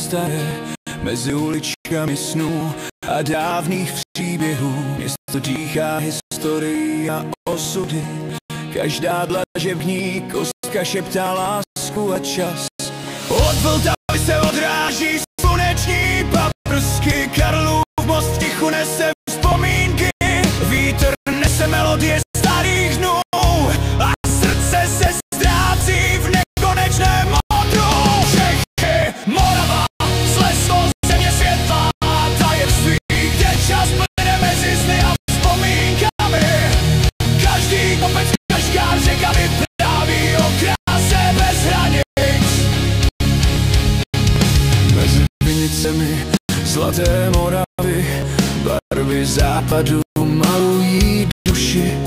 staré, mezi uličkami snů a dávných příběhů. Město dýchá historii a osudy, každá dlaže v ní kostka šeptá lásku a čas. Od Vltavy se odráží sluneční paprsky, Karlův most tichu nese vzpomínky, vítr nese melodie starých dnů a srdce se ztrácí v nekonečném modru. Čechy, Morava, Slezsko, země světla, tajemství, kde čas plyne mezi sny a vzpomínkami. Každý kopec, každá řeka vypráví o kráse bez hranic. Mezi vinicemi zlaté Moravy, barvy západu malují duši,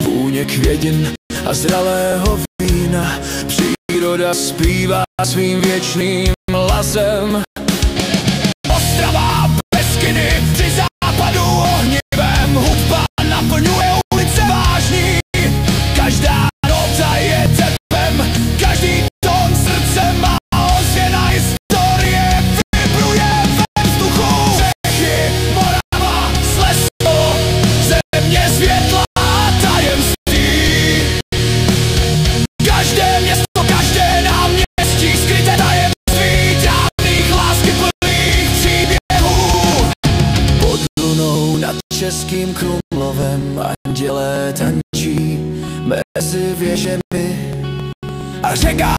vůně květin a zralého vína, příroda zpívá svým věčným hlasem. Ostrava, Beskyny, při západu ohnivem, hudba naplňuje ulice vážný, každá nota je tepem, každý tón srdce má ozvěna historie, vibruje ve vzduchu. Čechy, Morava, Slezsko, země světla a tajemství. Každé město, každé náměstí, skryté tajemství trávných lásky plných příběhů. Pod lunou nad Českým Krumlovem andělé tančí mezi věžemi a řeka